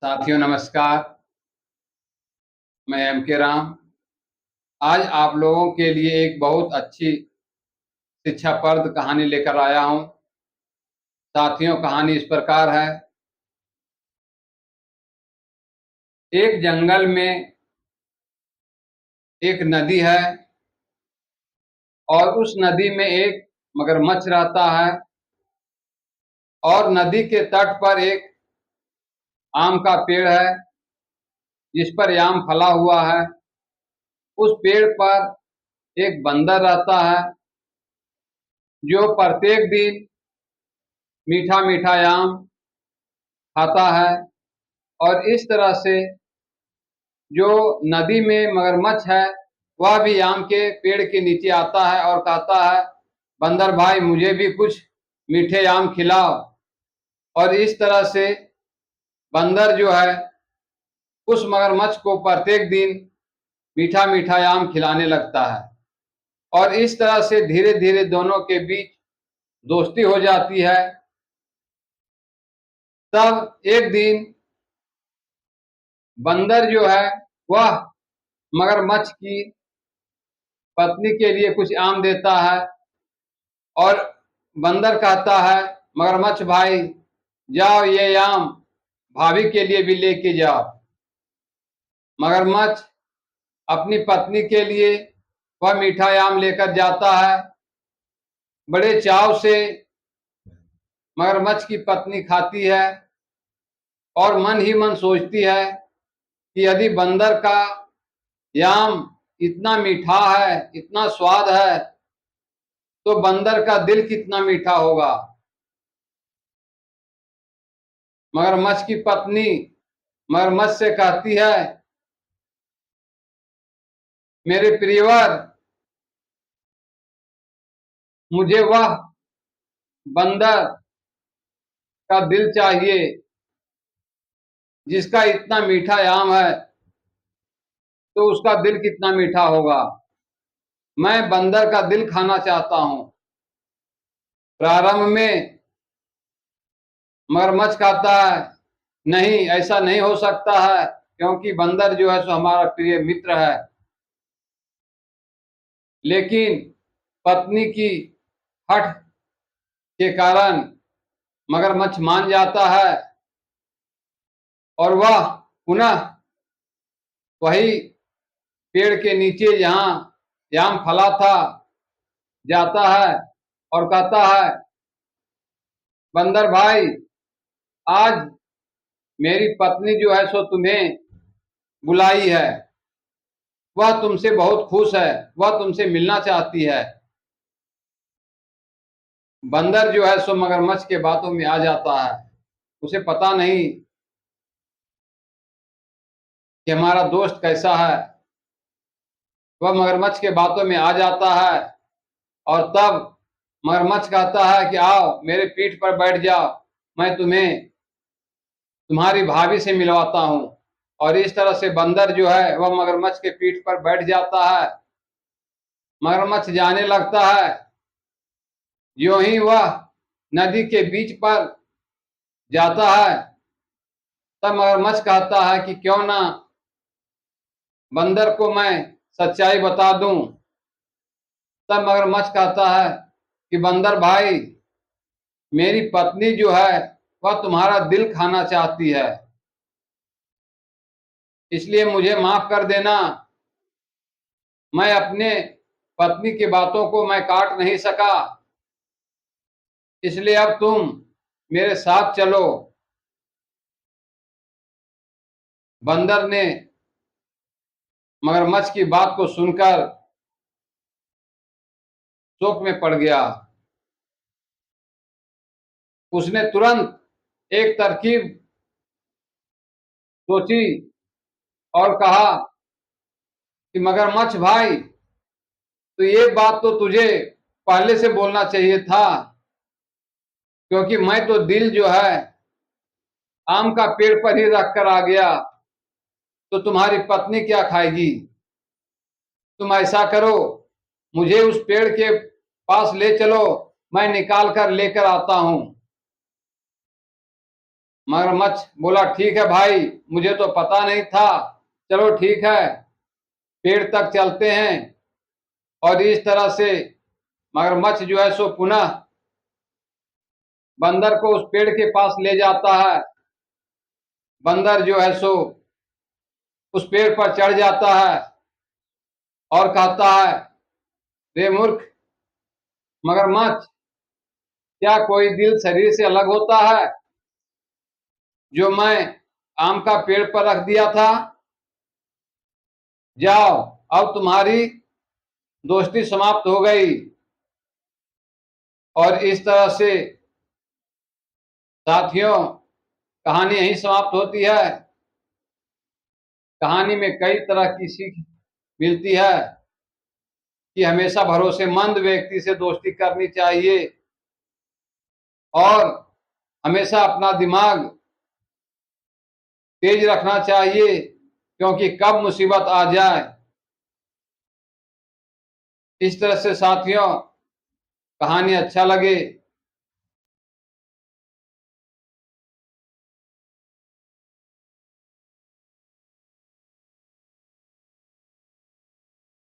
साथियों नमस्कार। मैं एम के राम आज आप लोगों के लिए एक बहुत अच्छी शिक्षाप्रद कहानी लेकर आया हूं। साथियों कहानी इस प्रकार है। एक जंगल में एक नदी है और उस नदी में एक मगरमच्छ रहता है और नदी के तट पर एक आम का पेड़ है जिस पर आम फला हुआ है। उस पेड़ पर एक बंदर रहता है जो प्रत्येक दिन मीठा मीठा आम खाता है और इस तरह से जो नदी में मगरमच्छ है वह भी आम के पेड़ के नीचे आता है और कहता है, बंदर भाई मुझे भी कुछ मीठे आम खिलाओ। और इस तरह से बंदर जो है उस मगरमच्छ को प्रत्येक दिन मीठा मीठा आम खिलाने लगता है और इस तरह से धीरे धीरे दोनों के बीच दोस्ती हो जाती है। तब एक दिन बंदर जो है वह मगरमच्छ की पत्नी के लिए कुछ आम देता है और बंदर कहता है, मगरमच्छ भाई जाओ ये आम भाभी के लिए भी लेके जाओ। मगरमच्छ अपनी पत्नी के लिए वह मीठा आम लेकर जाता है। बड़े चाव से मगरमच्छ की पत्नी खाती है और मन ही मन सोचती है कि यदि बंदर का आम इतना मीठा है, इतना स्वाद है, तो बंदर का दिल कितना मीठा होगा। मगरमच्छ की पत्नी मगरमच्छ से कहती है, मेरे प्रियवर मुझे वह बंदर का दिल चाहिए जिसका इतना मीठा आम है, तो उसका दिल कितना मीठा होगा। मैं बंदर का दिल खाना चाहता हूं। प्रारंभ में मगरमच्छ कहता है, नहीं ऐसा नहीं हो सकता है क्योंकि बंदर जो है सो हमारा प्रिय मित्र है। लेकिन पत्नी की हठ के कारण मगरमच्छ मान जाता है और वह पुनः वही पेड़ के नीचे जहां आम फला था जाता है और कहता है, बंदर भाई आज मेरी पत्नी जो है सो तुम्हें बुलाई है। वह तुमसे बहुत खुश है, वह तुमसे मिलना चाहती है। बंदर जो है सो मगरमच्छ के बातों में आ जाता है। उसे पता नहीं कि हमारा दोस्त कैसा है। वह मगरमच्छ के बातों में आ जाता है और तब मगरमच्छ कहता है कि आओ मेरे पीठ पर बैठ जाओ, मैं तुम्हें तुम्हारी भाभी से मिलवाता हूं। और इस तरह से बंदर जो है वह मगरमच्छ के पीठ पर बैठ जाता है। मगरमच्छ जाने लगता है। यूं ही वह नदी के बीच पर जाता है। तब मगरमच्छ कहता है कि क्यों ना बंदर को मैं सच्चाई बता दूं। तब मगरमच्छ कहता है कि बंदर भाई मेरी पत्नी जो है वह तुम्हारा दिल खाना चाहती है, इसलिए मुझे माफ कर देना। मैं अपने पत्नी की बातों को मैं काट नहीं सका, इसलिए अब तुम मेरे साथ चलो। बंदर ने मगरमच्छ की बात को सुनकर शोक में पड़ गया। उसने तुरंत एक तरकीब सोची और कहा कि मगरमच्छ भाई तो ये बात तो तुझे पहले से बोलना चाहिए था, क्योंकि मैं तो दिल जो है आम का पेड़ पर ही रख कर आ गया, तो तुम्हारी पत्नी क्या खाएगी। तुम ऐसा करो, मुझे उस पेड़ के पास ले चलो, मैं निकाल कर लेकर आता हूं। मगरमच्छ बोला, ठीक है भाई, मुझे तो पता नहीं था, चलो ठीक है, पेड़ तक चलते हैं। और इस तरह से मगरमच्छ जो है सो पुनः बंदर को उस पेड़ के पास ले जाता है। बंदर जो है सो उस पेड़ पर चढ़ जाता है और कहता है, रे मूर्ख मगरमच्छ, क्या कोई दिल शरीर से अलग होता है जो मैं आम का पेड़ पर रख दिया था? जाओ, अब तुम्हारी दोस्ती समाप्त हो गई। और इस तरह से साथियों, कहानी यहीं समाप्त होती है। कहानी में कई तरह की सीख मिलती है कि हमेशा भरोसेमंद व्यक्ति से दोस्ती करनी चाहिए और हमेशा अपना दिमाग तेज रखना चाहिए, क्योंकि कब मुसीबत आ जाए। इस तरह से साथियों, कहानी अच्छा लगे